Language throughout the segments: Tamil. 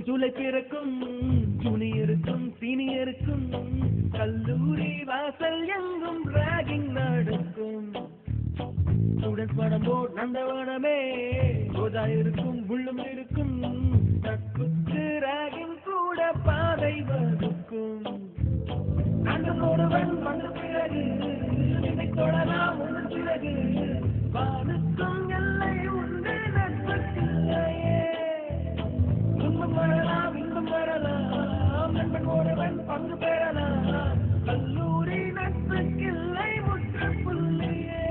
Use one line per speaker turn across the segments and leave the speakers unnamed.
ஜூலை பிறக்கும் ஜூனியருக்கும் சீனியருக்கும் கல்லூரி வாசல் எங்கும் ராகிங் நடக்கும். ஸ்டூடெண்ட்ஸ் படம் போட் நந்தவனமே போதா இருக்கும் உள்ளும் இருக்கும். நட்புக்கு ராகிங் கூட பாதை வகுக்கும். நாங்கள் ஒருவன் வந்த பிறகு என்னை தொடலாம் ஒன்று பிறகு வானுக்கும் எல்லை உண்டு நட்புக்கில்லையே. துன்பம் வரலாம் இன்பம் வரலாம் நண்பன் ஒருவன் பங்கு பெறலாம். கல்லூரி நட்புக்கில்லை முற்றுப்புள்ளியே.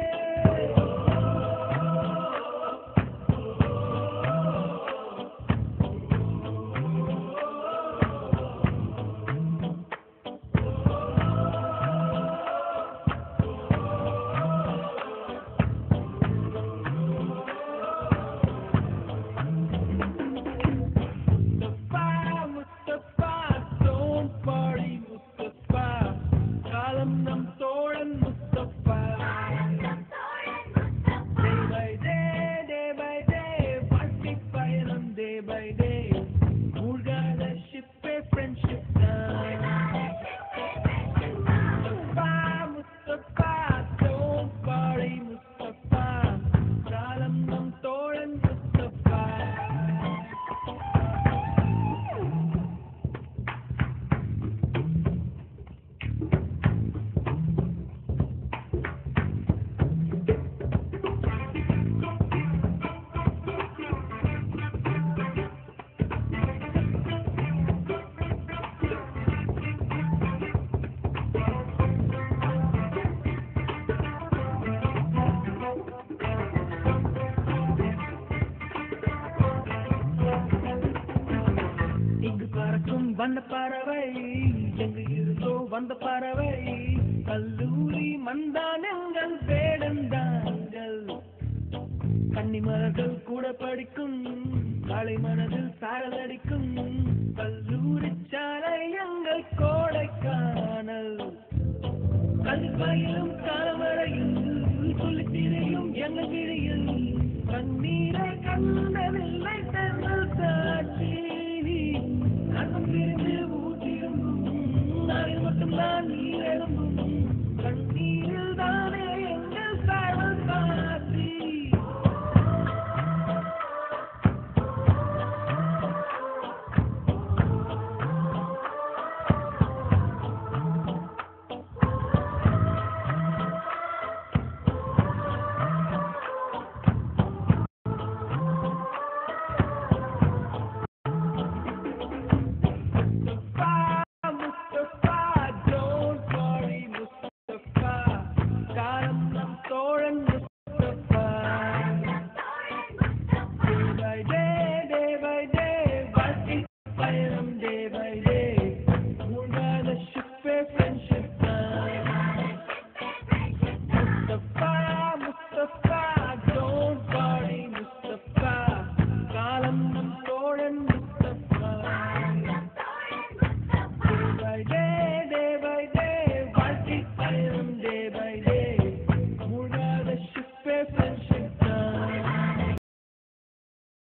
வந்த பறவை எங்கு இருந்தோ வந்த பறவை கல்லூரி மந்தானங்கள் வேடந்தாங்கள். கன்னிமலர்கள் கூட படிக்கும் காலை மனதில் சாரல் அடிக்கும். கல்லூரி சாலை எங்கள் கோடைக்கானல். கல்வியிலும் காலவரையில் சொல்லித் திரையும் எங்கள் விழியில் கண்ணீரை கண்டதில்லை தென்றல் காட்சி. கண்ணும் பிரிந்து ஊற்றிருந்தும் நாளில் மட்டும்தான் நீர் எழும்பும். கண்ணீரில் தானே எங்கள் சாரல் காட்சி. பயிர